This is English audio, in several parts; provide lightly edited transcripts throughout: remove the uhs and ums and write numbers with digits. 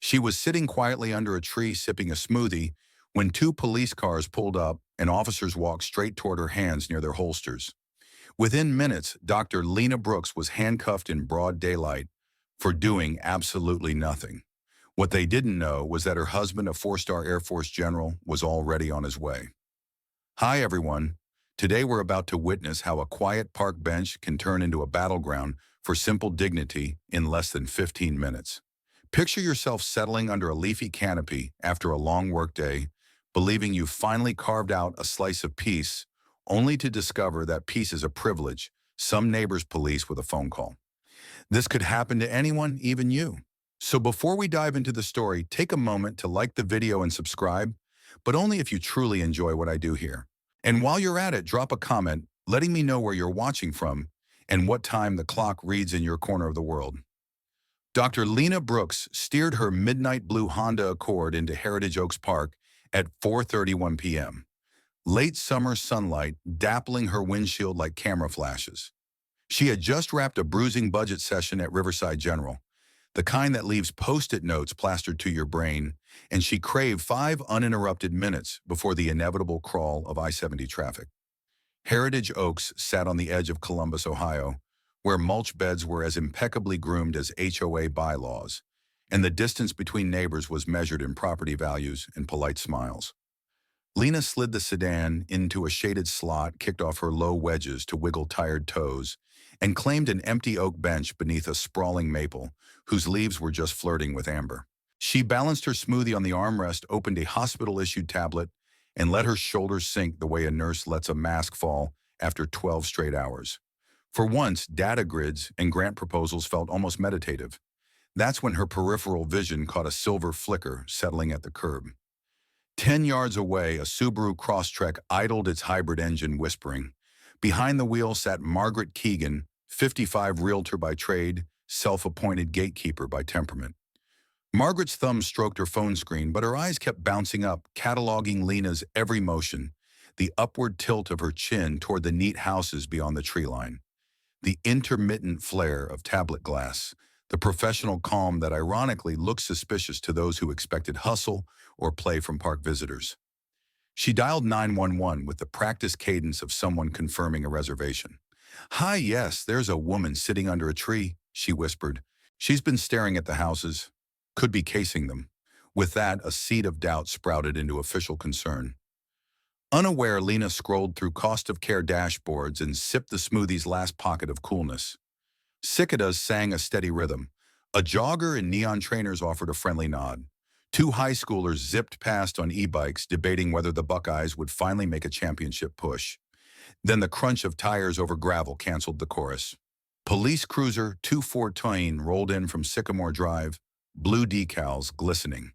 She was sitting quietly under a tree sipping a smoothie when two police cars pulled up and officers walked straight toward her hands near their holsters. Within minutes, Dr. Lena Brooks was handcuffed in broad daylight for doing absolutely nothing. What they didn't know was that her husband, a four-star Air Force general, was already on his way. Hi, everyone. Today we're about to witness how a quiet park bench can turn into a battleground for simple dignity in less than 15 minutes. Picture yourself settling under a leafy canopy after a long workday, believing you've finally carved out a slice of peace, only to discover that peace is a privilege some neighbors police with a phone call. This could happen to anyone, even you. So before we dive into the story, take a moment to like the video and subscribe, but only if you truly enjoy what I do here. And while you're at it, drop a comment letting me know where you're watching from and what time the clock reads in your corner of the world. Dr. Lena Brooks steered her midnight blue Honda Accord into Heritage Oaks Park at 4:31 p.m. Late summer sunlight dappling her windshield like camera flashes. She had just wrapped a bruising budget session at Riverside General, the kind that leaves post-it notes plastered to your brain, and she craved 5 uninterrupted minutes before the inevitable crawl of I-70 traffic. Heritage Oaks sat on the edge of Columbus, Ohio, where mulch beds were as impeccably groomed as HOA bylaws, and the distance between neighbors was measured in property values and polite smiles. Lena slid the sedan into a shaded slot, kicked off her low wedges to wiggle tired toes, and claimed an empty oak bench beneath a sprawling maple, whose leaves were just flirting with amber. She balanced her smoothie on the armrest, opened a hospital-issued tablet, and let her shoulders sink the way a nurse lets a mask fall after 12 straight hours. For once, data grids and grant proposals felt almost meditative. That's when her peripheral vision caught a silver flicker settling at the curb. 10 yards away, a Subaru Crosstrek idled its hybrid engine, whispering. Behind the wheel sat Margaret Keegan, 55, realtor by trade, self-appointed gatekeeper by temperament. Margaret's thumb stroked her phone screen, but her eyes kept bouncing up, cataloging Lena's every motion, the upward tilt of her chin toward the neat houses beyond the tree line, the intermittent flare of tablet glass, the professional calm that ironically looked suspicious to those who expected hustle or play from park visitors. She dialed 911 with the practiced cadence of someone confirming a reservation. "Hi, yes, there's a woman sitting under a tree," she whispered. "She's been staring at the houses. Could be casing them." With that, a seed of doubt sprouted into official concern. Unaware, Lena scrolled through cost of care dashboards and sipped the smoothie's last pocket of coolness. Cicadas sang a steady rhythm. A jogger in neon trainers offered a friendly nod. Two high schoolers zipped past on e-bikes, debating whether the Buckeyes would finally make a championship push. Then the crunch of tires over gravel canceled the chorus. Police cruiser 214 rolled in from Sycamore Drive, blue decals glistening.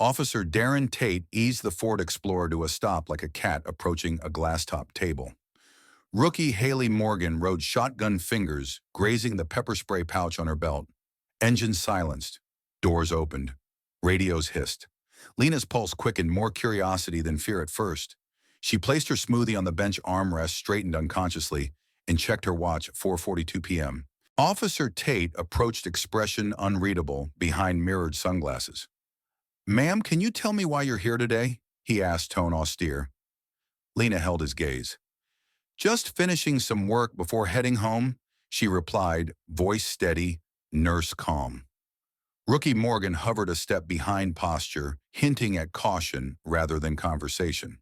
Officer Darren Tate eased the Ford Explorer to a stop like a cat approaching a glass-top table. Rookie Haley Morgan rode shotgun fingers, grazing the pepper spray pouch on her belt. Engines silenced. Doors opened. Radios hissed. Lena's pulse quickened, more curiosity than fear at first. She placed her smoothie on the bench armrest, straightened unconsciously, and checked her watch at 4:42 p.m. Officer Tate approached, expression unreadable behind mirrored sunglasses. "Ma'am, can you tell me why you're here today?" he asked, tone austere. Lena held his gaze. "Just finishing some work before heading home," she replied, voice steady, nurse calm. Rookie Morgan hovered a step behind posture, hinting at caution rather than conversation.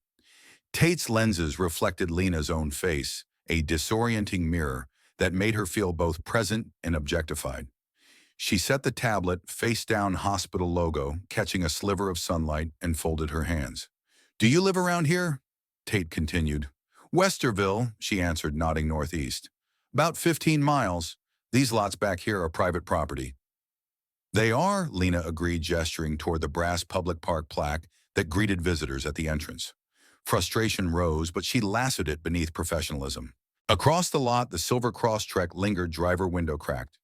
Tate's lenses reflected Lena's own face, a disorienting mirror that made her feel both present and objectified. She set the tablet, face-down hospital logo, catching a sliver of sunlight, and folded her hands. "Do you live around here?" Tate continued. "Westerville," she answered, nodding northeast. "About 15 miles. These lots back here are private property." "They are," Lena agreed, gesturing toward the brass public park plaque that greeted visitors at the entrance. Frustration rose, but she lassoed it beneath professionalism. Across the lot, the silver Crosstrek lingered, driver window cracked.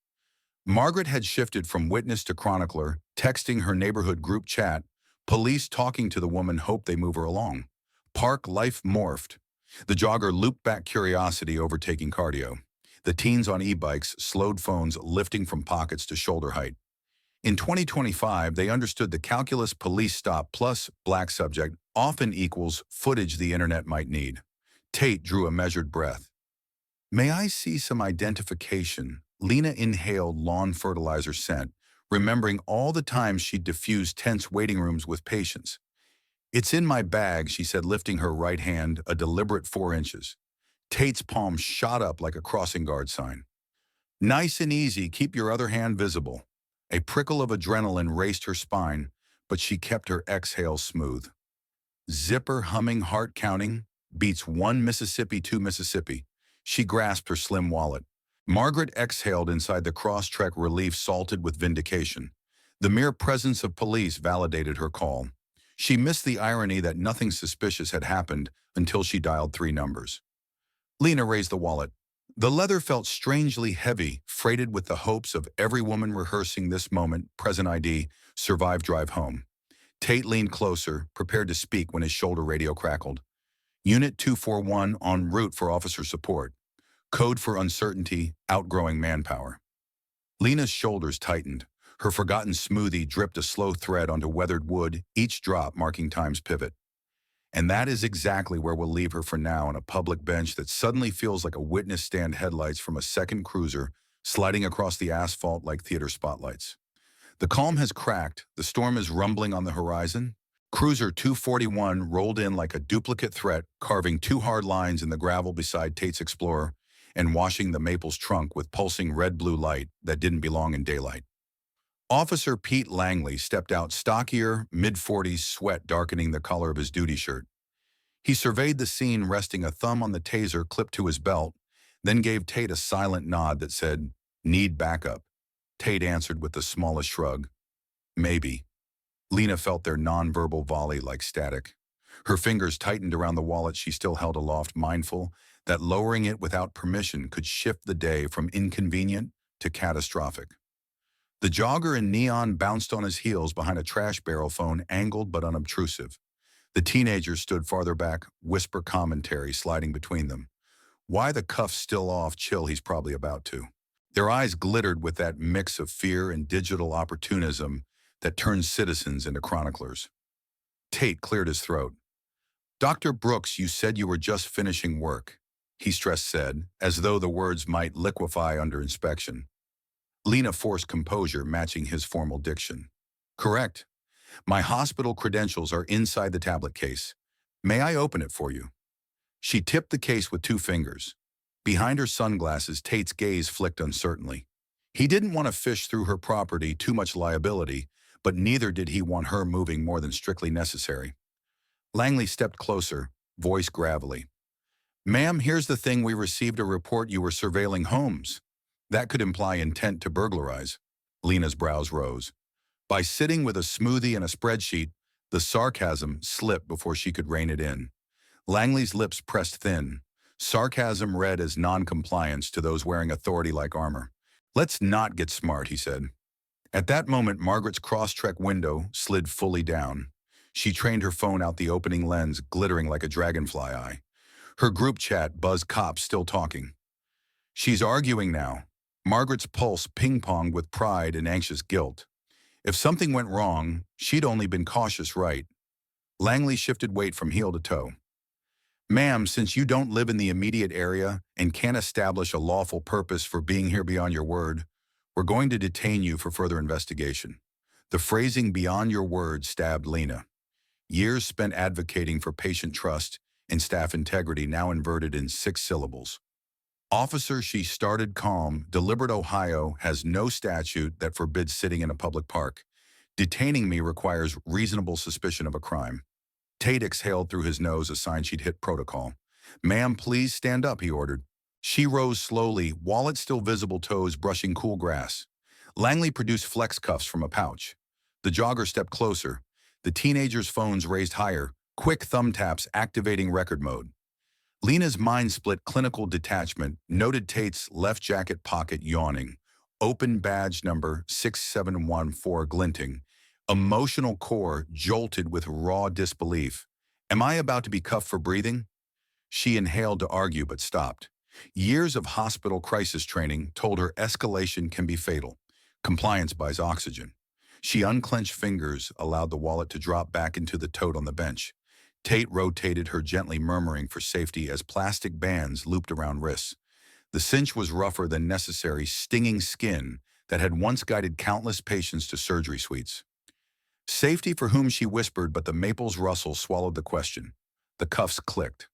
Margaret had shifted from witness to chronicler, texting her neighborhood group chat. Police talking to the woman hoped they move her along. Park life morphed. The jogger looped back, curiosity overtaking cardio. The teens on e-bikes slowed, phones lifting from pockets to shoulder height. In 2025, they understood the calculus police stop plus black subject often equals footage the internet might need. Tate drew a measured breath. May I see some identification? Lena inhaled lawn fertilizer scent, remembering all the times she'd diffused tense waiting rooms with patients. It's in my bag, she said, lifting her right hand a deliberate 4 inches. Tate's palm shot up like a crossing guard sign. Nice and easy, keep your other hand visible. A prickle of adrenaline raced her spine, but she kept her exhale smooth. Zipper humming, heart counting, beats 1 Mississippi, 2 Mississippi. She grasped her slim wallet. Margaret exhaled inside the cross-trek relief salted with vindication. The mere presence of police validated her call. She missed the irony that nothing suspicious had happened until she dialed 3 numbers. Lena raised the wallet. The leather felt strangely heavy, freighted with the hopes of every woman rehearsing this moment, present ID, survive drive home. Tate leaned closer, prepared to speak when his shoulder radio crackled. Unit 241 en route for officer support. Code for uncertainty, outgrowing manpower. Lena's shoulders tightened. Her forgotten smoothie dripped a slow thread onto weathered wood, each drop marking time's pivot. And that is exactly where we'll leave her for now, on a public bench that suddenly feels like a witness stand headlights from a second cruiser sliding across the asphalt like theater spotlights. The calm has cracked, the storm is rumbling on the horizon. Cruiser 241 rolled in like a duplicate threat, carving 2 hard lines in the gravel beside Tate's Explorer and washing the Maple's trunk with pulsing red-blue light that didn't belong in daylight. Officer Pete Langley stepped out, stockier, mid-40s, sweat darkening the collar of his duty shirt. He surveyed the scene, resting a thumb on the taser clipped to his belt, then gave Tate a silent nod that said, "Need backup." Tate answered with the smallest shrug. "Maybe." Lena felt their nonverbal volley like static. Her fingers tightened around the wallet she still held aloft, mindful that lowering it without permission could shift the day from inconvenient to catastrophic. The jogger in neon bounced on his heels behind a trash barrel phone, angled but unobtrusive. The teenagers stood farther back, whisper commentary sliding between them. Why the cuff's still off? Chill, he's probably about to. Their eyes glittered with that mix of fear and digital opportunism that turns citizens into chroniclers. Tate cleared his throat. "Dr. Brooks, you said you were just finishing work," he stressed said, as though the words might liquefy under inspection. Lena forced composure, matching his formal diction. "Correct. My hospital credentials are inside the tablet case. May I open it for you?" She tipped the case with 2 fingers. Behind her sunglasses, Tate's gaze flicked uncertainly. He didn't want to fish through her property, too much liability, but neither did he want her moving more than strictly necessary. Langley stepped closer, voice gravelly. "Ma'am, here's the thing. We received a report you were surveilling homes. That could imply intent to burglarize." Lena's brows rose. By sitting with a smoothie and a spreadsheet, the sarcasm slipped before she could rein it in. Langley's lips pressed thin. Sarcasm read as non-compliance to those wearing authority-like armor. "Let's not get smart," he said. At that moment, Margaret's cross-trek window slid fully down. She trained her phone out the opening lens, glittering like a dragonfly eye. Her group chat buzzed, cops still talking. "She's arguing now." Margaret's pulse ping-ponged with pride and anxious guilt. If something went wrong, she'd only been cautious, right? Langley shifted weight from heel to toe. "Ma'am, since you don't live in the immediate area and can't establish a lawful purpose for being here beyond your word, we're going to detain you for further investigation." The phrasing "beyond your word" stabbed Lena. Years spent advocating for patient trust and staff integrity now inverted in 6 syllables. "Officer," she started calm, "deliberate Ohio has no statute that forbids sitting in a public park. Detaining me requires reasonable suspicion of a crime." Tate exhaled through his nose, a sign she'd hit protocol. "Ma'am, please stand up," he ordered. She rose slowly, wallet still visible, toes brushing cool grass. Langley produced flex cuffs from a pouch. The jogger stepped closer. The teenagers' phones raised higher, quick thumb taps activating record mode. Lena's mind split clinical detachment, noted Tate's left jacket pocket yawning, open badge number 6714 glinting, emotional core jolted with raw disbelief. Am I about to be cuffed for breathing? She inhaled to argue but stopped. Years of hospital crisis training told her escalation can be fatal. Compliance buys oxygen. She unclenched fingers, allowed the wallet to drop back into the tote on the bench. Tate rotated her, gently murmuring for safety as plastic bands looped around wrists. The cinch was rougher than necessary, stinging skin that had once guided countless patients to surgery suites. Safety for whom, she whispered, but the maple's rustle swallowed the question. The cuffs clicked.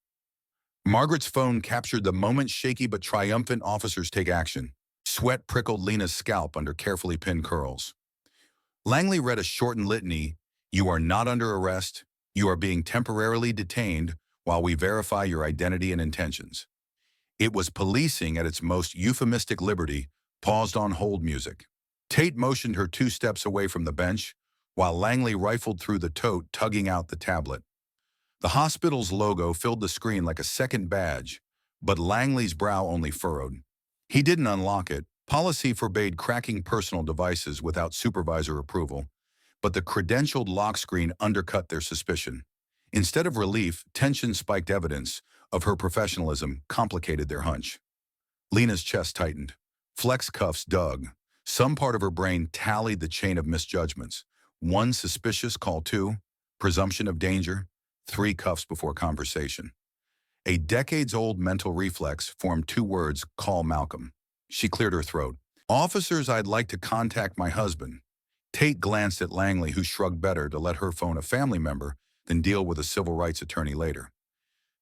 Margaret's phone captured the moment shaky but triumphant officers take action. Sweat prickled Lena's scalp under carefully pinned curls. Langley read a shortened litany. You are not under arrest. You are being temporarily detained while we verify your identity and intentions. It was policing at its most euphemistic liberty, paused on hold music. Tate motioned her 2 steps away from the bench, while Langley rifled through the tote, tugging out the tablet. The hospital's logo filled the screen like a second badge, but Langley's brow only furrowed. He didn't unlock it. Policy forbade cracking personal devices without supervisor approval, but the credentialed lock screen undercut their suspicion. Instead of relief, tension spiked. Evidence of her professionalism complicated their hunch. Lena's chest tightened. Flex cuffs dug. Some part of her brain tallied the chain of misjudgments. 1 suspicious, call 2. Presumption of danger. 3 cuffs before conversation. A decades-old mental reflex formed 2 words, call Malcolm. She cleared her throat. Officers, I'd like to contact my husband. Tate glanced at Langley, who shrugged. Better to let her phone a family member than deal with a civil rights attorney later.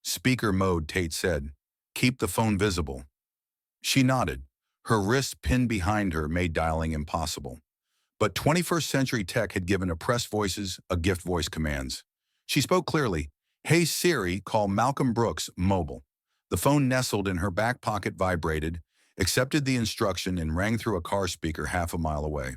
Speaker mode, Tate said. Keep the phone visible. She nodded. Her wrists pinned behind her made dialing impossible. But 21st century tech had given oppressed voices a gift: voice commands. She spoke clearly. Hey Siri, call Malcolm Brooks, mobile. The phone nestled in her back pocket, vibrated, accepted the instruction, and rang through a car speaker half a mile away.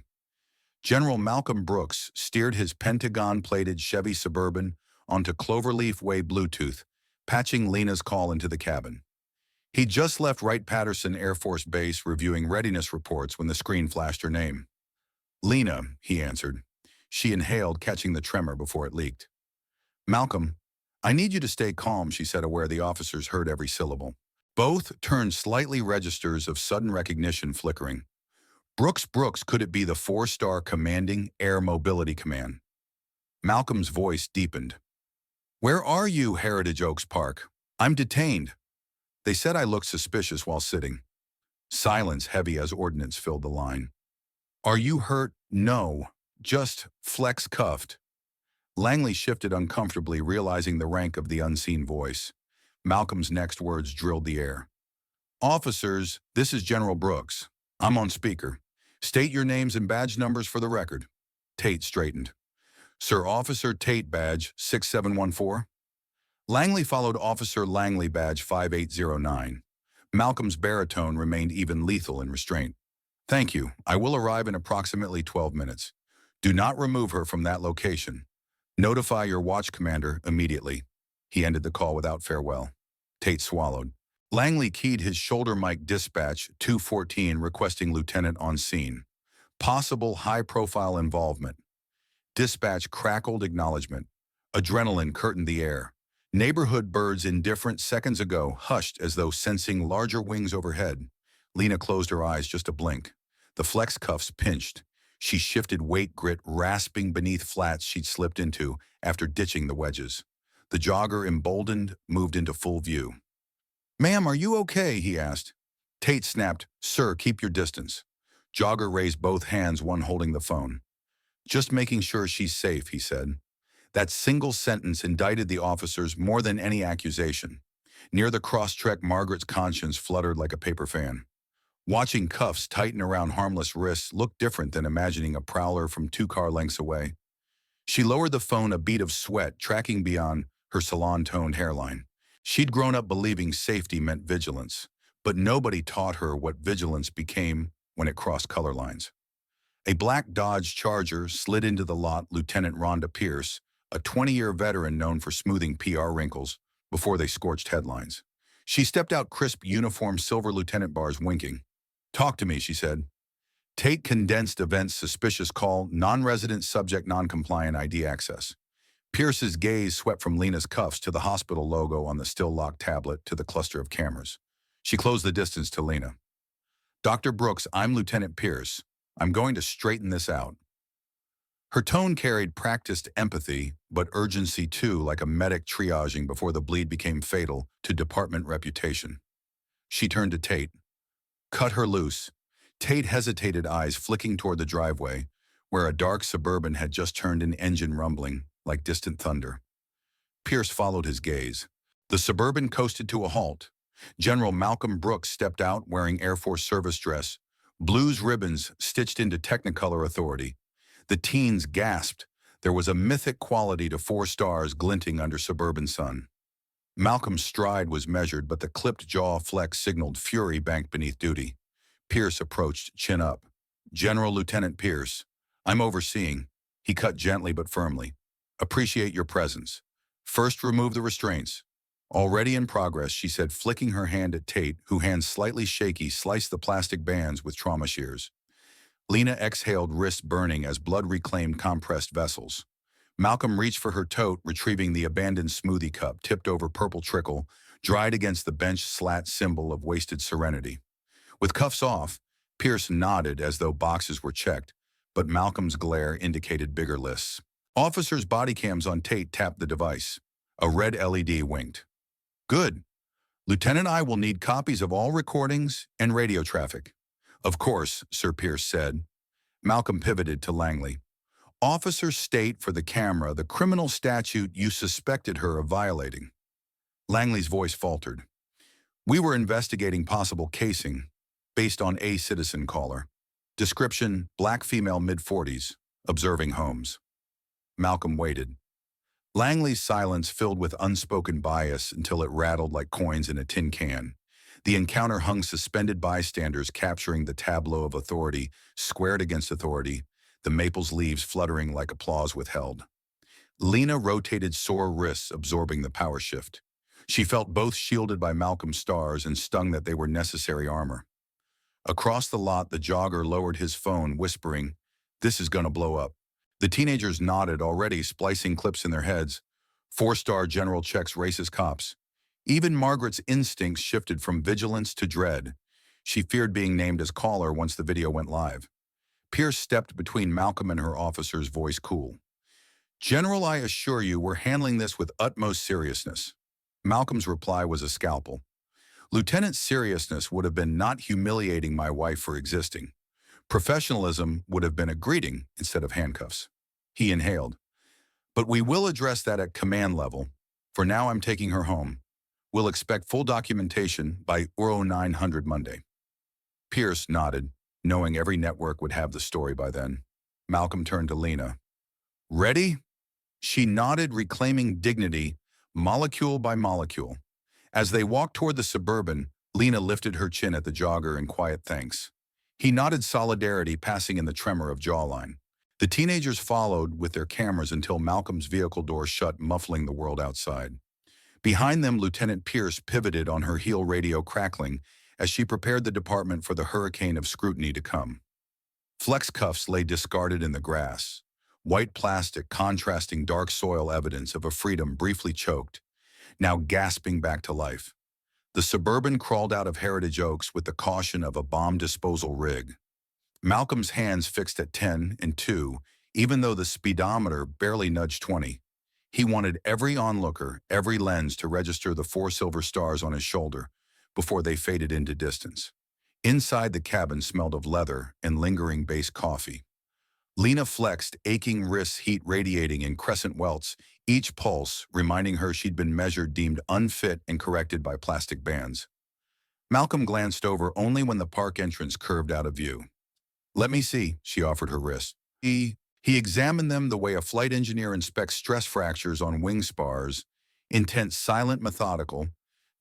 General Malcolm Brooks steered his pentagon-plated Chevy Suburban onto Cloverleaf Way Bluetooth, patching Lena's call into the cabin. He'd just left Wright-Patterson Air Force Base reviewing readiness reports when the screen flashed her name. Lena, he answered. She inhaled, catching the tremor before it leaked. Malcolm, I need you to stay calm, she said, aware the officers heard every syllable. Both turned slightly, registers of sudden recognition flickering. Brooks, could it be the 4-star commanding Air Mobility Command? Malcolm's voice deepened. Where are you, Heritage Oaks Park? I'm detained. They said I looked suspicious while sitting. Silence, heavy as ordnance, filled the line. Are you hurt? No, just flex cuffed. Langley shifted uncomfortably, realizing the rank of the unseen voice. Malcolm's next words drilled the air. Officers, this is General Brooks. I'm on speaker. State your names and badge numbers for the record. Tate straightened. Sir Officer Tate, badge 6714. Langley followed Officer Langley, badge 5809. Malcolm's baritone remained even lethal in restraint. Thank you. I will arrive in approximately 12 minutes. Do not remove her from that location. Notify your watch commander immediately. He ended the call without farewell. Tate swallowed. Langley keyed his shoulder mic. Dispatch 214 requesting lieutenant on scene. Possible high-profile involvement. Dispatch crackled acknowledgement. Adrenaline curtained the air. Neighborhood birds, indifferent seconds ago, hushed as though sensing larger wings overhead. Lena closed her eyes just a blink. The flex cuffs pinched. She shifted weight, grit rasping beneath flats she'd slipped into after ditching the wedges. The jogger, emboldened, moved into full view. Ma'am, are you okay? He asked. Tate snapped, Sir, keep your distance. Jogger raised both hands, one holding the phone. Just making sure she's safe, he said. That single sentence indicted the officers more than any accusation. Near the cross-track, Margaret's conscience fluttered like a paper fan. Watching cuffs tighten around harmless wrists looked different than imagining a prowler from 2 car lengths away. She lowered the phone, a bead of sweat tracking beyond her salon-toned hairline. She'd grown up believing safety meant vigilance, but nobody taught her what vigilance became when it crossed color lines. A black Dodge Charger slid into the lot. Lieutenant Rhonda Pierce, a 20-year veteran known for smoothing PR wrinkles before they scorched headlines. She stepped out, crisp uniform, silver lieutenant bars winking. Talk to me, she said. Tate condensed events: suspicious call, non-resident subject, non-compliant ID access. Pierce's gaze swept from Lena's cuffs to the hospital logo on the still-locked tablet to the cluster of cameras. She closed the distance to Lena. Dr. Brooks, I'm Lieutenant Pierce. I'm going to straighten this out. Her tone carried practiced empathy, but urgency too, like a medic triaging before the bleed became fatal to department reputation. She turned to Tate. Cut her loose. Tate hesitated, eyes flicking toward the driveway, where a dark Suburban had just turned an engine rumbling, like distant thunder. Pierce followed his gaze. The Suburban coasted to a halt. General Malcolm Brooks stepped out wearing Air Force service dress, blues ribbons stitched into Technicolor authority. The teens gasped. There was a mythic quality to 4 stars glinting under suburban sun. Malcolm's stride was measured, but the clipped jaw flex signaled fury banked beneath duty. Pierce approached, chin up. General Lieutenant Pierce, I'm overseeing. He cut gently but firmly. Appreciate your presence. First, remove the restraints. Already in progress, she said, flicking her hand at Tate, who, hands slightly shaky, sliced the plastic bands with trauma shears. Lena exhaled, wrists burning as blood reclaimed compressed vessels. Malcolm reached for her tote, retrieving the abandoned smoothie cup, tipped over purple trickle, dried against the bench slat, symbol of wasted serenity. With cuffs off, Pierce nodded as though boxes were checked, but Malcolm's glare indicated bigger lists. Officers' body cams on Tate tapped the device. A red LED winked. Good. Lieutenant, I will need copies of all recordings and radio traffic. Of course, Sir Pierce said. Malcolm pivoted to Langley. Officers state for the camera the criminal statute you suspected her of violating. Langley's voice faltered. We were investigating possible casing based on a citizen caller. Description, black female mid-40s, observing homes. Malcolm waited. Langley's silence filled with unspoken bias until it rattled like coins in a tin can. The encounter hung suspended, bystanders capturing the tableau of authority, squared against authority, the maple's leaves fluttering like applause withheld. Lena rotated sore wrists, absorbing the power shift. She felt both shielded by Malcolm's stars and stung that they were necessary armor. Across the lot, the jogger lowered his phone, whispering, "This is gonna blow up." The teenagers nodded, already splicing clips in their heads. 4-star general checks racist cops. Even Margaret's instincts shifted from vigilance to dread. She feared being named as caller once the video went live. Pierce stepped between Malcolm and her, officer's voice cool. General, I assure you we're handling this with utmost seriousness. Malcolm's reply was a scalpel. Lieutenant seriousness would have been not humiliating my wife for existing. Professionalism would have been a greeting instead of handcuffs. He inhaled. But we will address that at command level. For now, I'm taking her home. We'll expect full documentation by 0900 Monday. Pierce nodded, knowing every network would have the story by then. Malcolm turned to Lena. Ready? She nodded, reclaiming dignity, molecule by molecule. As they walked toward the Suburban, Lena lifted her chin at the jogger in quiet thanks. He nodded solidarity, passing in the tremor of jawline. The teenagers followed with their cameras until Malcolm's vehicle door shut, muffling the world outside. Behind them, Lieutenant Pierce pivoted on her heel, radio crackling, as she prepared the department for the hurricane of scrutiny to come. Flex cuffs lay discarded in the grass, white plastic contrasting dark soil, evidence of a freedom briefly choked, now gasping back to life. The Suburban crawled out of Heritage Oaks with the caution of a bomb disposal rig. Malcolm's hands fixed at 10 and 2, even though the speedometer barely nudged 20. He wanted every onlooker, every lens to register the 4 silver stars on his shoulder before they faded into distance. Inside, the cabin smelled of leather and lingering base coffee. Lena flexed, aching wrists, heat radiating in crescent welts, each pulse reminding her she'd been measured, deemed unfit, and corrected by plastic bands. Malcolm glanced over only when the park entrance curved out of view. Let me see, she offered her wrist. He examined them the way a flight engineer inspects stress fractures on wing spars, intent, silent, methodical,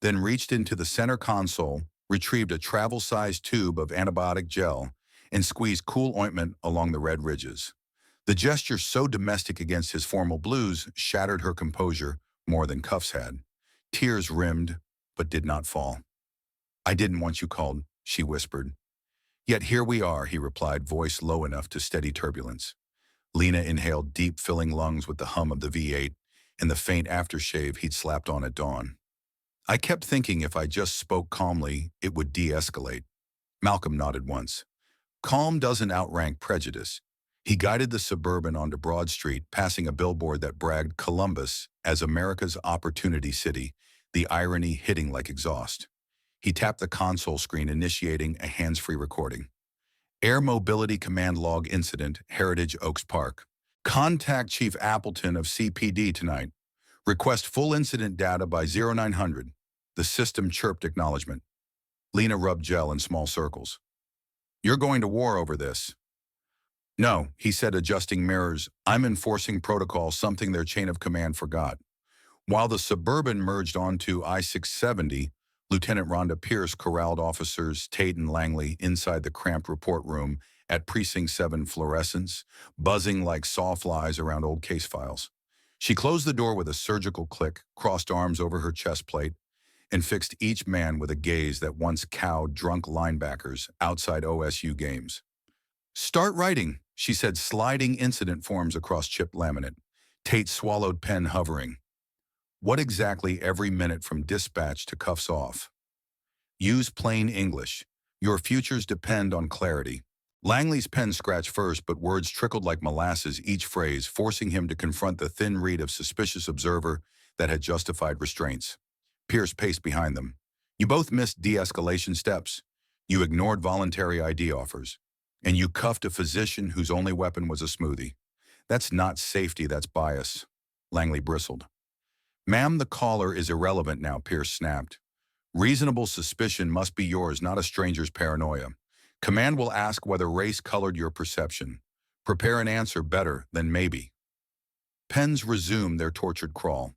then reached into the center console, retrieved a travel-sized tube of antibiotic gel, and squeezed cool ointment along the red ridges. The gesture, so domestic against his formal blues, shattered her composure more than cuffs had. Tears rimmed, but did not fall. I didn't want you called, she whispered. Yet here we are, he replied, voice low enough to steady turbulence. Lena inhaled deep, filling lungs with the hum of the V8 and the faint aftershave he'd slapped on at dawn. I kept thinking if I just spoke calmly, it would de-escalate. Malcolm nodded once. Calm doesn't outrank prejudice. He guided the Suburban onto Broad Street, passing a billboard that bragged Columbus as America's opportunity city, the irony hitting like exhaust. He tapped the console screen, initiating a hands-free recording. Air Mobility Command Log Incident, Heritage Oaks Park. Contact Chief Appleton of CPD tonight. Request full incident data by 0900. The system chirped acknowledgement. Lena rubbed gel in small circles. You're going to war over this. No, he said, adjusting mirrors. I'm enforcing protocol, something their chain of command forgot. While the Suburban merged onto I-670, Lieutenant Rhonda Pierce corralled officers Tate and Langley inside the cramped report room at Precinct 7 fluorescents, buzzing like sawflies around old case files. She closed the door with a surgical click, crossed arms over her chest plate, and fixed each man with a gaze that once cowed drunk linebackers outside OSU games. Start writing, she said, sliding incident forms across chipped laminate. Tate swallowed pen, hovering. What exactly every minute from dispatch to cuffs off? Use plain English. Your futures depend on clarity. Langley's pen scratched first, but words trickled like molasses, each phrase forcing him to confront the thin reed of suspicious observer that had justified restraints. Pierce paced behind them. You both missed de-escalation steps. You ignored voluntary ID offers. And you cuffed a physician whose only weapon was a smoothie. That's not safety, that's bias. Langley bristled. Ma'am, the caller is irrelevant now, Pierce snapped. Reasonable suspicion must be yours, not a stranger's paranoia. Command will ask whether race colored your perception. Prepare an answer better than maybe. Pens resumed their tortured crawl.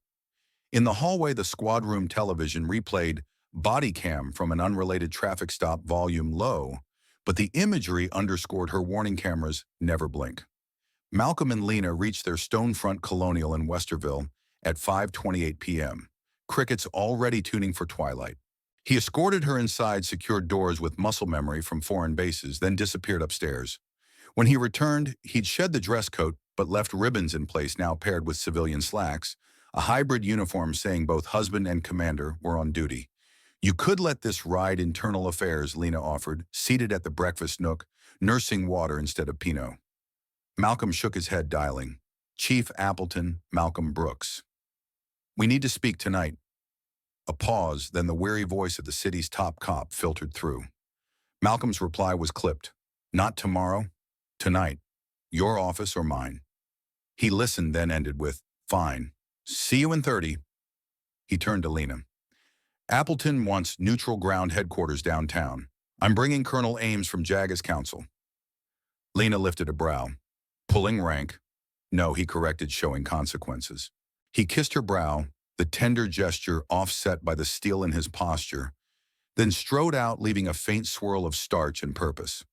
In the hallway, the squad room television replayed body cam from an unrelated traffic stop, volume low, but the imagery underscored her warning cameras never blink. Malcolm and Lena reached their stone-front colonial in Westerville at 5:28 p.m., crickets already tuning for twilight. He escorted her inside secured doors with muscle memory from foreign bases, then disappeared upstairs. When he returned, he'd shed the dress coat but left ribbons in place, now paired with civilian slacks, a hybrid uniform saying both husband and commander were on duty. You could let this ride internal affairs, Lena offered, seated at the breakfast nook, nursing water instead of Pinot. Malcolm shook his head, dialing. Chief Appleton, Malcolm Brooks. We need to speak tonight. A pause, then the weary voice of the city's top cop filtered through. Malcolm's reply was clipped. Not tomorrow, tonight. Your office or mine. He listened, then ended with, fine. See you in 30. He turned to Lena. Appleton wants neutral ground headquarters downtown. I'm bringing Colonel Ames from Jagus Council. Lena lifted a brow. Pulling rank. No, he corrected, showing consequences. He kissed her brow, the tender gesture offset by the steel in his posture, then strode out, leaving a faint swirl of starch and purpose.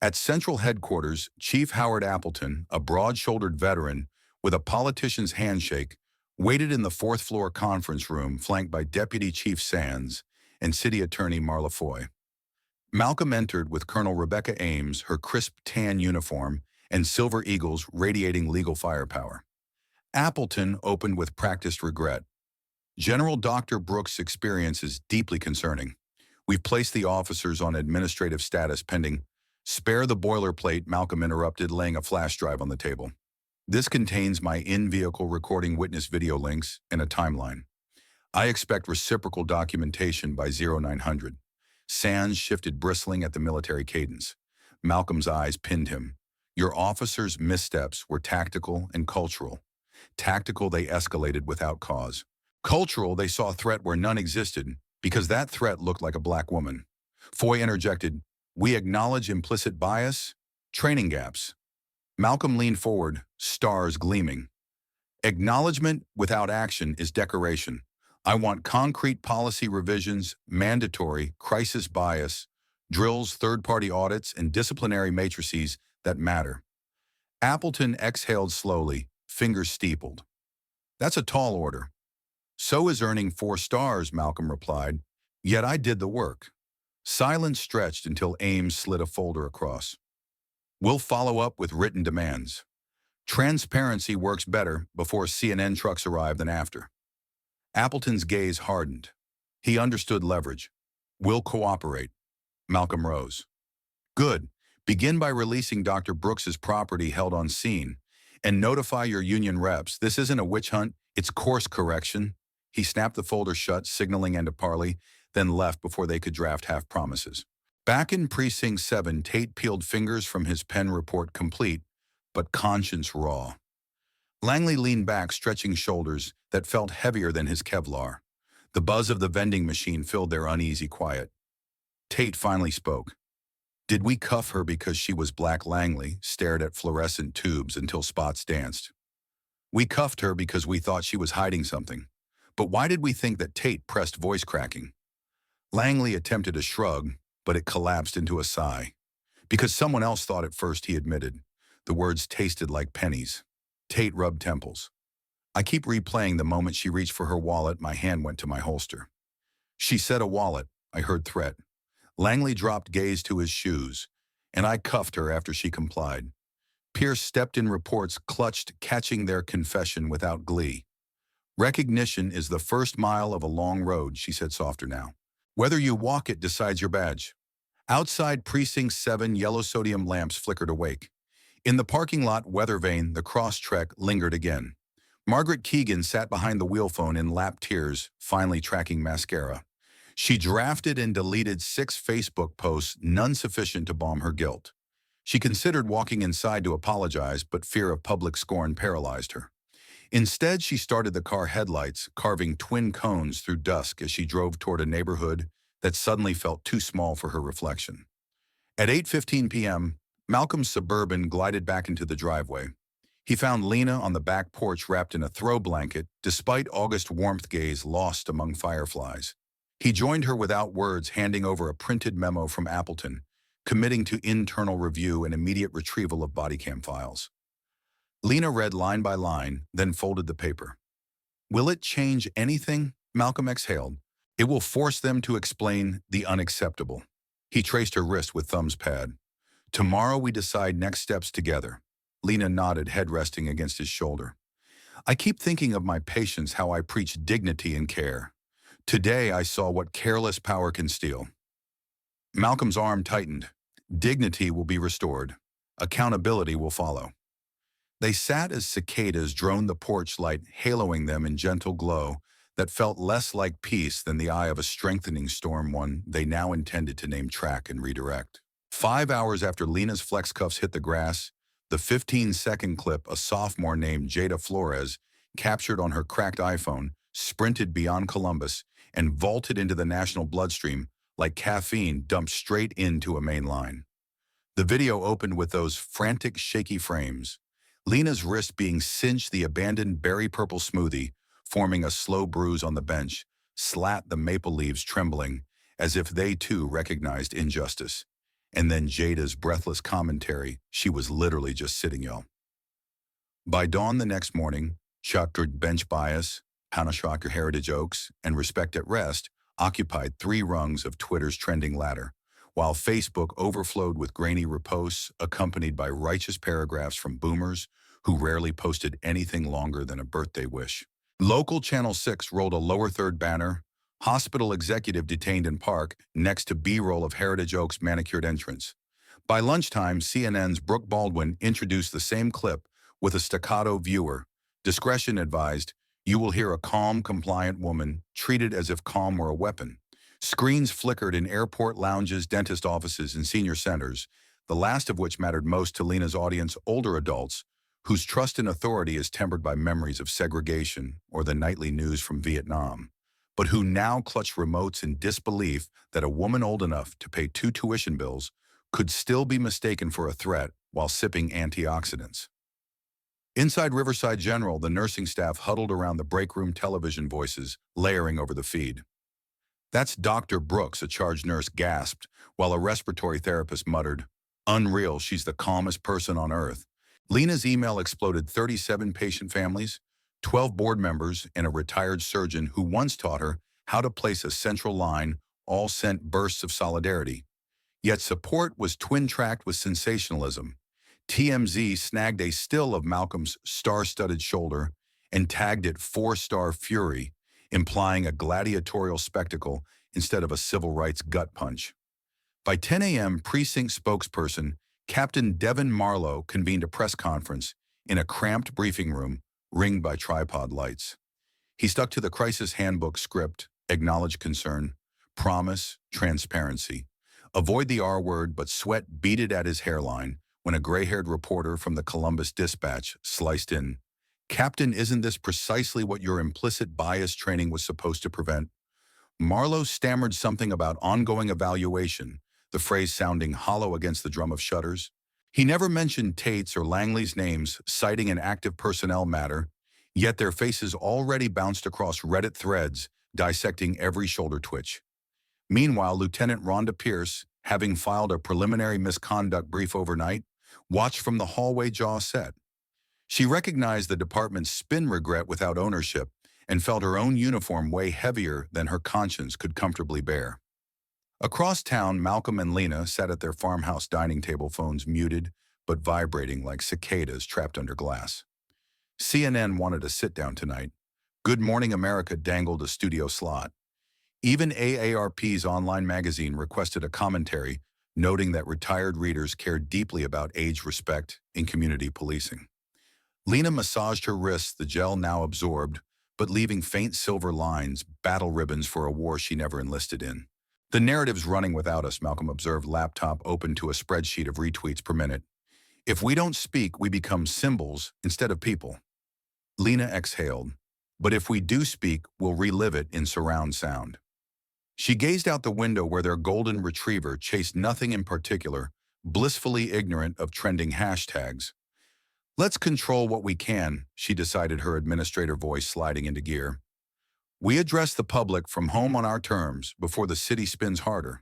At Central Headquarters, Chief Howard Appleton, a broad-shouldered veteran with a politician's handshake, waited in the fourth-floor conference room flanked by Deputy Chief Sands and City Attorney Marla Foy. Malcolm entered with Colonel Rebecca Ames, her crisp tan uniform, and silver eagles radiating legal firepower. Appleton opened with practiced regret. General Dr. Brooks' experience is deeply concerning. We've placed the officers on administrative status pending. Spare the boilerplate, Malcolm interrupted, laying a flash drive on the table. This contains my in-vehicle recording witness video links and a timeline. I expect reciprocal documentation by 0900. Sands shifted, bristling at the military cadence. Malcolm's eyes pinned him. Your officers' missteps were tactical and cultural. Tactical, they escalated without cause. Cultural, they saw a threat where none existed because that threat looked like a black woman. Foy interjected, we acknowledge implicit bias, training gaps. Malcolm leaned forward, stars gleaming. Acknowledgement without action is decoration. I want concrete policy revisions, mandatory, crisis bias, drills, third-party audits, and disciplinary matrices that matter. Appleton exhaled slowly, fingers steepled. That's a tall order. So is earning 4 stars, Malcolm replied. Yet I did the work. Silence stretched until Ames slid a folder across. We'll follow up with written demands. Transparency works better before CNN trucks arrive than after. Appleton's gaze hardened. He understood leverage. We'll cooperate. Malcolm rose. Good. Begin by releasing Dr. Brooks's property held on scene and notify your union reps. This isn't a witch hunt, it's course correction. He snapped the folder shut, signaling end of parley, then left before they could draft half promises. Back in Precinct 7, Tate peeled fingers from his pen, report complete, but conscience raw. Langley leaned back, stretching shoulders that felt heavier than his Kevlar. The buzz of the vending machine filled their uneasy quiet. Tate finally spoke. Did we cuff her because she was black? Langley stared at fluorescent tubes until spots danced. We cuffed her because we thought she was hiding something. But why did we think that? Tate pressed, voice cracking. Langley attempted a shrug, but it collapsed into a sigh. Because someone else thought at first, he admitted. The words tasted like pennies. Tate rubbed temples. I keep replaying the moment she reached for her wallet. My hand went to my holster. She said a wallet. I heard threat. Langley dropped gaze to his shoes, and I cuffed her after she complied. Pierce stepped in, reports clutched, catching their confession without glee. Recognition is the first mile of a long road, she said softer now. Whether you walk it decides your badge. Outside Precinct 7, yellow sodium lamps flickered awake. In the parking lot weather vane, the cross-trek lingered again. Margaret Keegan sat behind the wheel phone in lap tears, finally tracking mascara. She drafted and deleted 6 Facebook posts, none sufficient to balm her guilt. She considered walking inside to apologize, but fear of public scorn paralyzed her. Instead, she started the car headlights, carving twin cones through dusk as she drove toward a neighborhood that suddenly felt too small for her reflection. At 8:15 p.m., Malcolm's Suburban glided back into the driveway. He found Lena on the back porch wrapped in a throw blanket, despite August warmth, gaze lost among fireflies. He joined her without words, handing over a printed memo from Appleton, committing to internal review and immediate retrieval of body cam files. Lena read line by line, then folded the paper. Will it change anything? Malcolm exhaled. It will force them to explain the unacceptable. He traced her wrist with thumb's pad. Tomorrow we decide next steps together. Lena nodded, head resting against his shoulder. I keep thinking of my patients, how I preach dignity and care. Today I saw what careless power can steal. Malcolm's arm tightened. Dignity will be restored. Accountability will follow. They sat as cicadas droned the porch light, haloing them in gentle glow that felt less like peace than the eye of a strengthening storm, one they now intended to name track and redirect. 5 hours after Lena's flex cuffs hit the grass, the 15-second clip a sophomore named Jada Flores captured on her cracked iPhone sprinted beyond Columbus and vaulted into the national bloodstream like caffeine dumped straight into a main line. The video opened with those frantic, shaky frames. Lena's wrist being cinched, the abandoned berry purple smoothie forming a slow bruise on the bench, slat the maple leaves trembling as if they too recognized injustice. And then Jada's breathless commentary, she was literally just sitting, y'all. By dawn the next morning, chaptered bench bias, Hanashocker Heritage Oaks, and Respect at Rest occupied 3 rungs of Twitter's trending ladder, while Facebook overflowed with grainy reposts accompanied by righteous paragraphs from boomers who rarely posted anything longer than a birthday wish. Local Channel 6 rolled a lower third banner, hospital executive detained in park, next to B-roll of Heritage Oaks manicured entrance. By lunchtime, CNN's Brooke Baldwin introduced the same clip with a staccato viewer. Discretion advised. You will hear a calm, compliant woman treated as if calm were a weapon. Screens flickered in airport lounges, dentist offices, and senior centers, the last of which mattered most to Lena's audience, older adults, whose trust in authority is tempered by memories of segregation or the nightly news from Vietnam, but who now clutch remotes in disbelief that a woman old enough to pay 2 tuition bills could still be mistaken for a threat while sipping antioxidants. Inside Riverside General, the nursing staff huddled around the break room, television voices layering over the feed. That's Dr. Brooks, a charge nurse gasped, while a respiratory therapist muttered, unreal, she's the calmest person on earth. Lena's email exploded. 37 patient families, 12 board members, and a retired surgeon who once taught her how to place a central line all sent bursts of solidarity. Yet support was twin-tracked with sensationalism. TMZ snagged a still of Malcolm's star-studded shoulder and tagged it 4-star fury, implying a gladiatorial spectacle instead of a civil rights gut punch. By 10 a.m., precinct spokesperson Captain Devin Marlowe convened a press conference in a cramped briefing room ringed by tripod lights. He stuck to the crisis handbook script: acknowledge concern, promise transparency, avoid the R word, but sweat beaded at his hairline when a gray-haired reporter from the Columbus Dispatch sliced in. Captain, isn't this precisely what your implicit bias training was supposed to prevent? Marlowe stammered something about ongoing evaluation, the phrase sounding hollow against the drum of shutters. He never mentioned Tate's or Langley's names, citing an active personnel matter, yet their faces already bounced across Reddit threads, dissecting every shoulder twitch. Meanwhile, Lieutenant Rhonda Pierce, having filed a preliminary misconduct brief overnight, watched from the hallway, jaw set. She recognized the department's spin regret without ownership and felt her own uniform weigh heavier than her conscience could comfortably bear. Across town, Malcolm and Lena sat at their farmhouse dining table, phones muted but vibrating like cicadas trapped under glass. CNN wanted a sit-down tonight. Good Morning America dangled a studio slot. Even AARP's online magazine requested a commentary, noting that retired readers cared deeply about age respect in community policing. Lena massaged her wrists, the gel now absorbed, but leaving faint silver lines, battle ribbons for a war she never enlisted in. The narrative's running without us, Malcolm observed, laptop open to a spreadsheet of retweets per minute. If we don't speak, we become symbols instead of people. Lena exhaled. But if we do speak, we'll relive it in surround sound. She gazed out the window where their golden retriever chased nothing in particular, blissfully ignorant of trending hashtags. Let's control what we can, she decided, her administrator voice sliding into gear. We address the public from home on our terms before the city spins harder.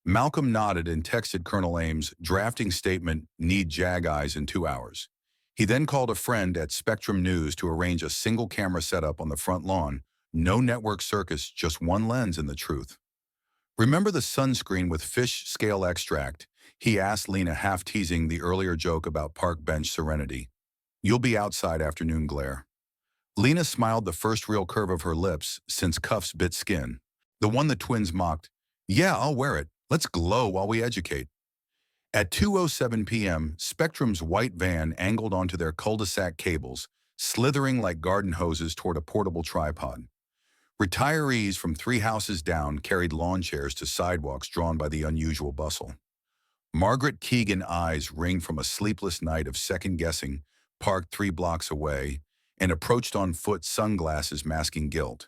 Malcolm nodded and texted Colonel Ames, drafting statement, need JAG eyes in 2 hours. He then called a friend at Spectrum News to arrange a single camera setup on the front lawn. No network circus, just one lens and the truth. Remember the sunscreen with fish scale extract? He asked Lena, half teasing the earlier joke about park bench serenity. You'll be outside afternoon glare. Lena smiled, the first real curve of her lips since cuffs bit skin. The one the twins mocked. Yeah, I'll wear it. Let's glow while we educate. At 2:07 p.m., Spectrum's white van angled onto their cul-de-sac cables, slithering like garden hoses toward a portable tripod. Retirees from 3 houses down carried lawn chairs to sidewalks drawn by the unusual bustle. Margaret Keegan's eyes ringed from a sleepless night of second-guessing, parked 3 blocks away, and approached on foot, sunglasses masking guilt.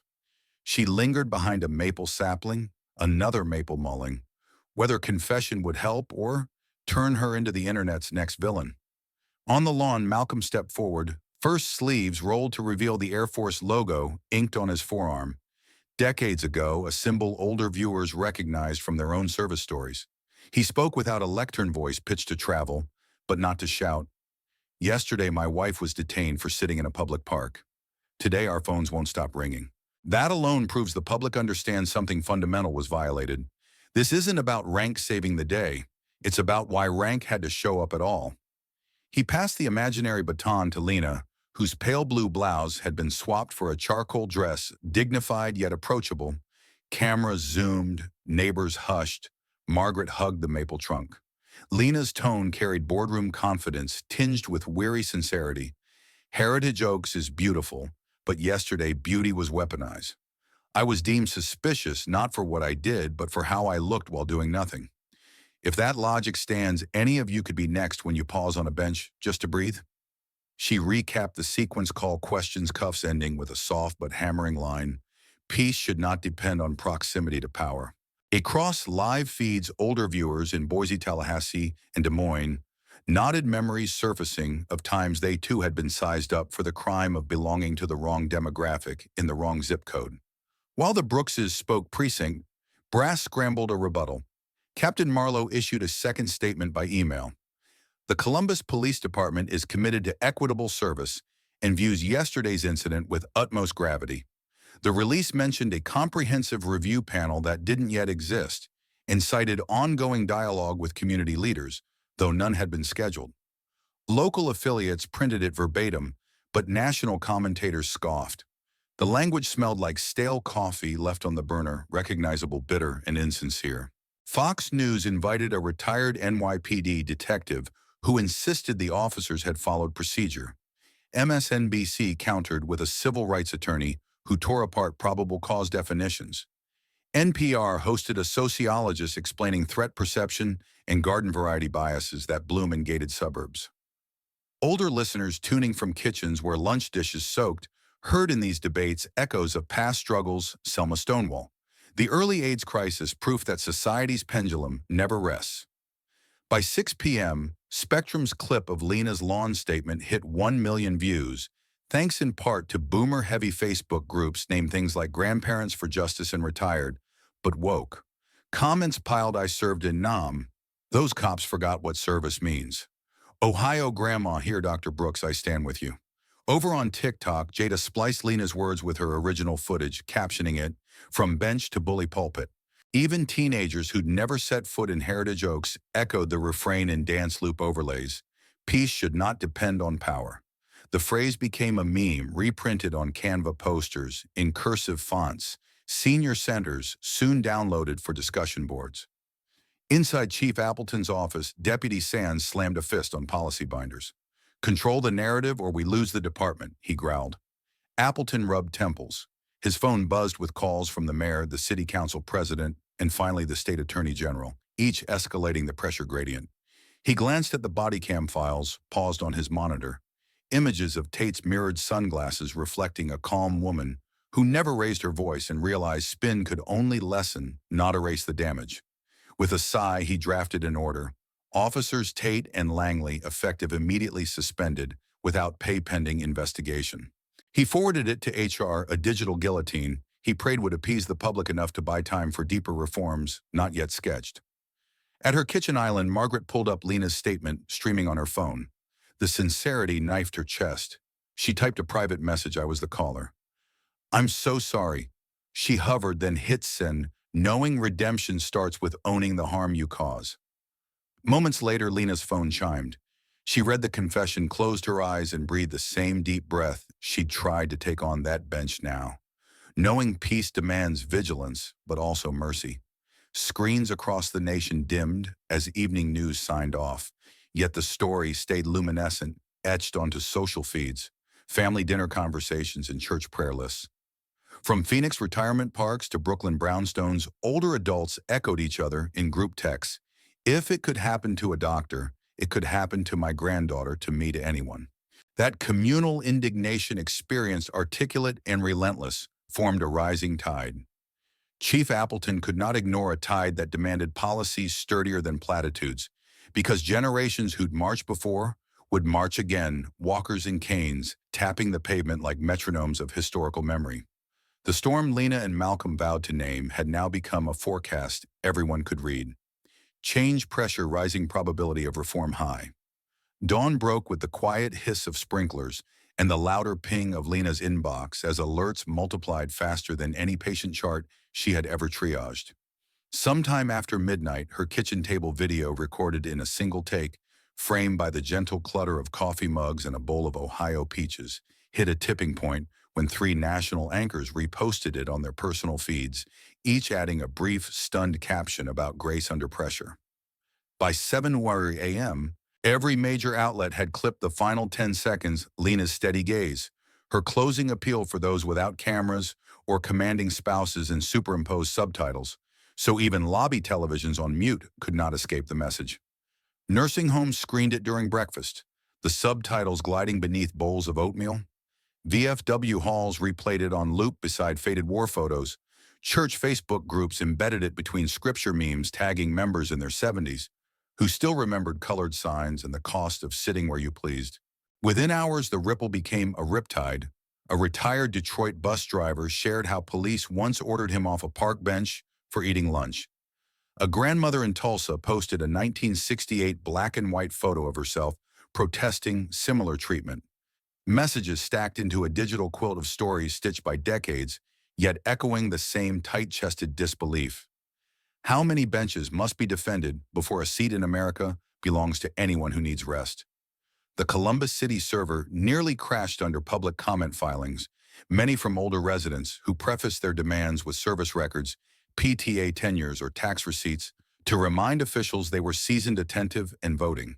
She lingered behind a maple sapling, another maple mulling, whether confession would help or turn her into the internet's next villain. On the lawn, Malcolm stepped forward, first sleeves rolled to reveal the Air Force logo inked on his forearm. Decades ago, a symbol older viewers recognized from their own service stories. He spoke without a lectern voice pitched to travel, but not to shout. Yesterday, my wife was detained for sitting in a public park. Today, our phones won't stop ringing. That alone proves the public understands something fundamental was violated. This isn't about rank saving the day. It's about why rank had to show up at all. He passed the imaginary baton to Lena, whose pale blue blouse had been swapped for a charcoal dress, dignified yet approachable. Cameras zoomed, neighbors hushed. Margaret hugged the maple trunk. Lena's tone carried boardroom confidence tinged with weary sincerity. Heritage Oaks is beautiful, but yesterday beauty was weaponized. I was deemed suspicious not for what I did, but for how I looked while doing nothing. If that logic stands, any of you could be next when you pause on a bench just to breathe. She recapped the sequence call questions, cuffs ending with a soft but hammering line. Peace should not depend on proximity to power. Across live feeds, older viewers in Boise, Tallahassee, and Des Moines nodded, memories surfacing of times they too had been sized up for the crime of belonging to the wrong demographic in the wrong zip code. While the Brookses spoke precinct, brass scrambled a rebuttal. Captain Marlowe issued a second statement by email. The Columbus Police Department is committed to equitable service and views yesterday's incident with utmost gravity. The release mentioned a comprehensive review panel that didn't yet exist and cited ongoing dialogue with community leaders, though none had been scheduled. Local affiliates printed it verbatim, but national commentators scoffed. The language smelled like stale coffee left on the burner, recognizable, bitter, and insincere. Fox News invited a retired NYPD detective who insisted the officers had followed procedure. MSNBC countered with a civil rights attorney who tore apart probable cause definitions. NPR hosted a sociologist explaining threat perception and garden variety biases that bloom in gated suburbs. Older listeners tuning from kitchens where lunch dishes soaked heard in these debates echoes of past struggles. Selma Stonewall. The early AIDS crisis, proof that society's pendulum never rests. By 6 p.m., Spectrum's clip of Lena's lawn statement hit 1 million views, thanks in part to boomer-heavy Facebook groups named things like Grandparents for Justice and Retired, but woke. Comments piled, "I served in Nam. Those cops forgot what service means. Ohio Grandma, here Dr. Brooks, I stand with you." Over on TikTok, Jada spliced Lena's words with her original footage, captioning it, "From bench to bully pulpit." Even teenagers who'd never set foot in Heritage Oaks echoed the refrain in dance loop overlays. Peace should not depend on power. The phrase became a meme, reprinted on Canva posters, in cursive fonts. Senior centers soon downloaded for discussion boards. Inside Chief Appleton's office, Deputy Sands slammed a fist on policy binders. "Control the narrative or we lose the department," he growled. Appleton rubbed temples. His phone buzzed with calls from the mayor, the city council president, and finally the state attorney general, each escalating the pressure gradient. He glanced at the body cam files, paused on his monitor. Images of Tate's mirrored sunglasses reflecting a calm woman who never raised her voice and realized spin could only lessen, not erase the damage. With a sigh, he drafted an order. Officers Tate and Langley effective immediately suspended without pay pending investigation. He forwarded it to HR, a digital guillotine he prayed would appease the public enough to buy time for deeper reforms not yet sketched. At her kitchen island, Margaret pulled up Lena's statement, streaming on her phone. The sincerity knifed her chest. She typed a private message. "I was the caller. I'm so sorry." She hovered, then hit send, knowing redemption starts with owning the harm you cause. Moments later, Lena's phone chimed. She read the confession, closed her eyes, and breathed the same deep breath she'd tried to take on that bench now. Knowing peace demands vigilance, but also mercy. Screens across the nation dimmed as evening news signed off, yet the story stayed luminescent, etched onto social feeds, family dinner conversations, and church prayer lists. From Phoenix retirement parks to Brooklyn brownstones, older adults echoed each other in group texts. "If it could happen to a doctor, it could happen to my granddaughter, to me, to anyone." That communal indignation, experienced, articulate, and relentless, formed a rising tide. Chief Appleton could not ignore a tide that demanded policies sturdier than platitudes, because generations who'd marched before would march again, walkers and canes, tapping the pavement like metronomes of historical memory. The storm Lena and Malcolm vowed to name had now become a forecast everyone could read. Change pressure, rising probability of reform high. Dawn broke with the quiet hiss of sprinklers and the louder ping of Lena's inbox as alerts multiplied faster than any patient chart she had ever triaged. Sometime after midnight, her kitchen table video, recorded in a single take, framed by the gentle clutter of coffee mugs and a bowl of Ohio peaches, hit a tipping point when 3 national anchors reposted it on their personal feeds, each adding a brief, stunned caption about grace under pressure. By 7:00 a.m., every major outlet had clipped the final 10 seconds, Lena's steady gaze, her closing appeal for those without cameras or commanding spouses and superimposed subtitles, so even lobby televisions on mute could not escape the message. Nursing homes screened it during breakfast, the subtitles gliding beneath bowls of oatmeal. VFW halls replayed it on loop beside faded war photos. Church Facebook groups embedded it between scripture memes tagging members in their 70s, who still remembered colored signs and the cost of sitting where you pleased. Within hours, the ripple became a riptide. A retired Detroit bus driver shared how police once ordered him off a park bench for eating lunch. A grandmother in Tulsa posted a 1968 black and white photo of herself protesting similar treatment. Messages stacked into a digital quilt of stories stitched by decades, yet echoing the same tight-chested disbelief. How many benches must be defended before a seat in America belongs to anyone who needs rest? The Columbus City server nearly crashed under public comment filings, many from older residents who prefaced their demands with service records, PTA tenures, or tax receipts to remind officials they were seasoned, attentive, and voting.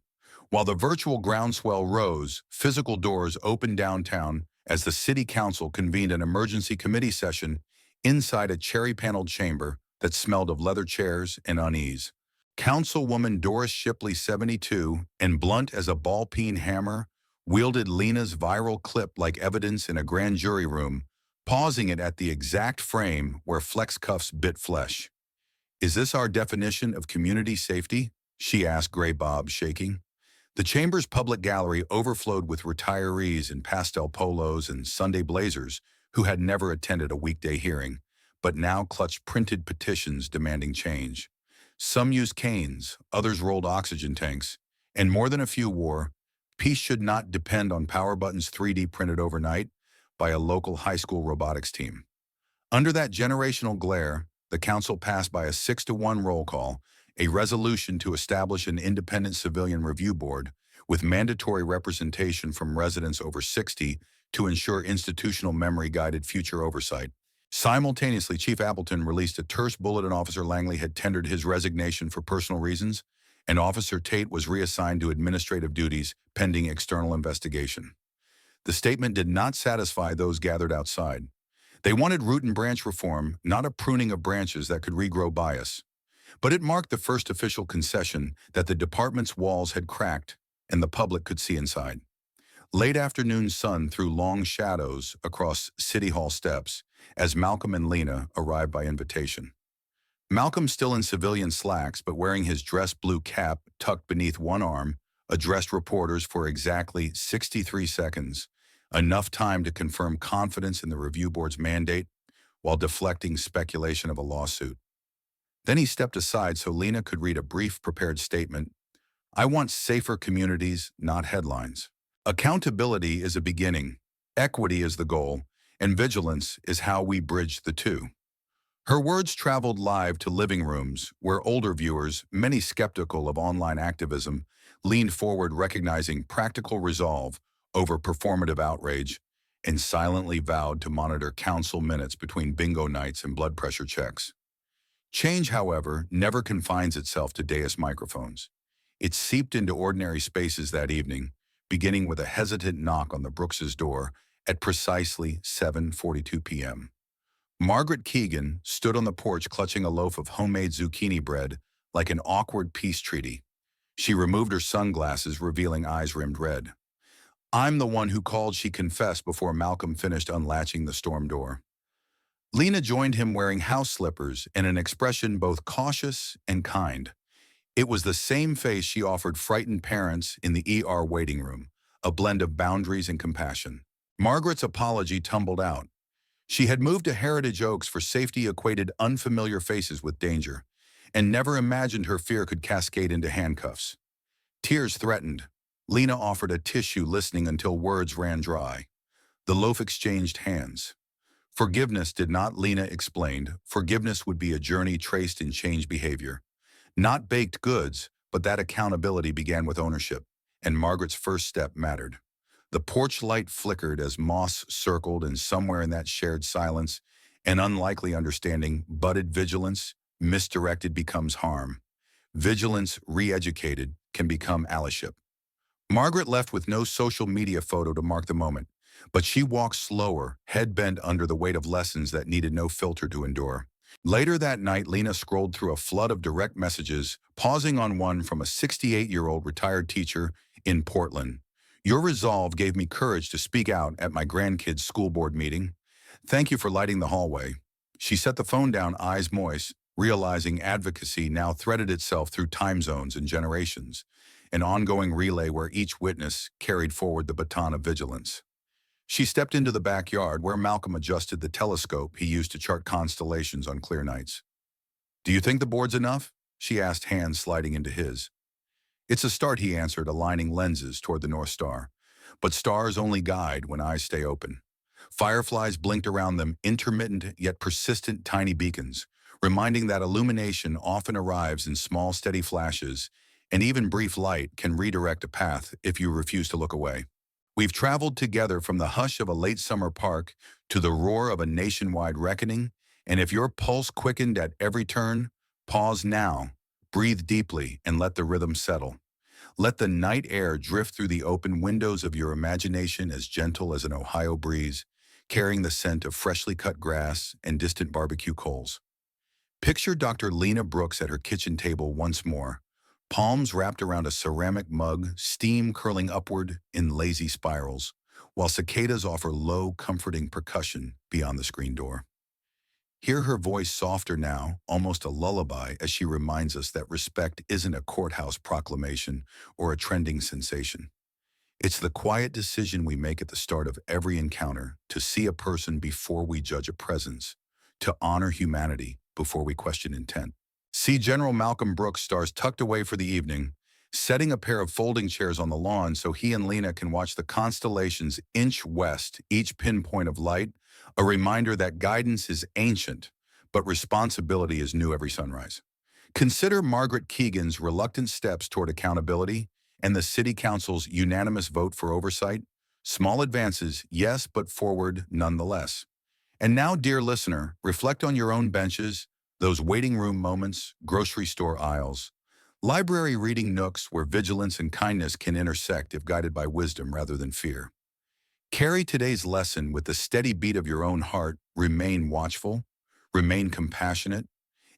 While the virtual groundswell rose, physical doors opened downtown as the city council convened an emergency committee session inside a cherry-paneled chamber that smelled of leather chairs and unease. Councilwoman Doris Shipley, 72, and blunt as a ball-peen hammer, wielded Lena's viral clip like evidence in a grand jury room, pausing it at the exact frame where flex cuffs bit flesh. "Is this our definition of community safety?" she asked Gray Bob, shaking. The chamber's public gallery overflowed with retirees in pastel polos and Sunday blazers who had never attended a weekday hearing, but now clutched printed petitions demanding change. Some used canes, others rolled oxygen tanks, and more than a few wore, "Peace should not depend on power buttons 3D printed overnight by a local high school robotics team." Under that generational glare, the council passed by a 6-1 roll call a resolution to establish an independent civilian review board with mandatory representation from residents over 60 to ensure institutional memory-guided future oversight. Simultaneously, Chief Appleton released a terse bulletin. Officer Langley had tendered his resignation for personal reasons, and Officer Tate was reassigned to administrative duties pending external investigation. The statement did not satisfy those gathered outside. They wanted root and branch reform, not a pruning of branches that could regrow bias. But it marked the first official concession that the department's walls had cracked and the public could see inside. Late afternoon sun threw long shadows across City Hall steps as Malcolm and Lena arrived by invitation. Malcolm, still in civilian slacks but wearing his dress blue cap tucked beneath one arm, addressed reporters for exactly 63 seconds, enough time to confirm confidence in the review board's mandate while deflecting speculation of a lawsuit. Then he stepped aside so Lena could read a brief prepared statement. "I want safer communities, not headlines. Accountability is a beginning, equity is the goal, and vigilance is how we bridge the two." Her words traveled live to living rooms where older viewers, many skeptical of online activism, leaned forward recognizing practical resolve over performative outrage and silently vowed to monitor council minutes between bingo nights and blood pressure checks. Change, however, never confines itself to dais microphones. It seeped into ordinary spaces that evening, beginning with a hesitant knock on the Brooks' door at precisely 7:42 p.m. Margaret Keegan stood on the porch clutching a loaf of homemade zucchini bread like an awkward peace treaty. She removed her sunglasses, revealing eyes rimmed red. "I'm the one who called," she confessed before Malcolm finished unlatching the storm door. Lena joined him wearing house slippers and an expression both cautious and kind. It was the same face she offered frightened parents in the ER waiting room, a blend of boundaries and compassion. Margaret's apology tumbled out. She had moved to Heritage Oaks for safety, equated unfamiliar faces with danger, and never imagined her fear could cascade into handcuffs. Tears threatened. Lena offered a tissue, listening until words ran dry. The loaf exchanged hands. Forgiveness did not, Lena explained. Forgiveness would be a journey traced in changed behavior. Not baked goods, but that accountability began with ownership, and Margaret's first step mattered. The porch light flickered as moss circled, and somewhere in that shared silence, an unlikely understanding budded. Vigilance, misdirected, becomes harm. Vigilance, re-educated, can become allyship. Margaret left with no social media photo to mark the moment, but she walked slower, head bent under the weight of lessons that needed no filter to endure. Later that night, Lena scrolled through a flood of direct messages, pausing on one from a 68-year-old retired teacher in Portland. "Your resolve gave me courage to speak out at my grandkids' school board meeting. Thank you for lighting the hallway." She set the phone down, eyes moist, realizing advocacy now threaded itself through time zones and generations, an ongoing relay where each witness carried forward the baton of vigilance. She stepped into the backyard where Malcolm adjusted the telescope he used to chart constellations on clear nights. "Do you think the board's enough?" she asked, hands sliding into his. "It's a start," he answered, aligning lenses toward the North Star. "But stars only guide when eyes stay open." Fireflies blinked around them, intermittent yet persistent tiny beacons, reminding that illumination often arrives in small, steady flashes, and even brief light can redirect a path if you refuse to look away. We've traveled together from the hush of a late summer park to the roar of a nationwide reckoning, and if your pulse quickened at every turn, pause now, Breathe deeply and let the rhythm settle. Let the night air drift through the open windows of your imagination as gentle as an Ohio breeze, carrying the scent of freshly cut grass and distant barbecue coals. Picture Dr. Lena Brooks at her kitchen table once more, palms wrapped around a ceramic mug, steam curling upward in lazy spirals, while cicadas offer low, comforting percussion beyond the screen door. Hear her voice softer now, almost a lullaby, as she reminds us that respect isn't a courthouse proclamation or a trending sensation. It's the quiet decision we make at the start of every encounter to see a person before we judge a presence, to honor humanity before we question intent. See General Malcolm Brooks stars tucked away for the evening, setting a pair of folding chairs on the lawn so he and Lena can watch the constellations inch west, each pinpoint of light, a reminder that guidance is ancient, but responsibility is new every sunrise. Consider Margaret Keegan's reluctant steps toward accountability and the City Council's unanimous vote for oversight. Small advances, yes, but forward nonetheless. And now, dear listener, reflect on your own benches, those waiting room moments, grocery store aisles, library reading nooks where vigilance and kindness can intersect if guided by wisdom rather than fear. Carry today's lesson with the steady beat of your own heart. Remain watchful, remain compassionate,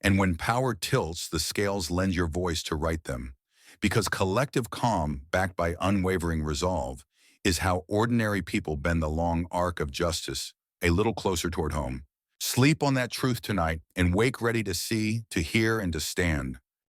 and when power tilts, the scales lend your voice to right them. Because collective calm, backed by unwavering resolve, is how ordinary people bend the long arc of justice a little closer toward home. Sleep on that truth tonight and wake ready to see, to hear, and to stand.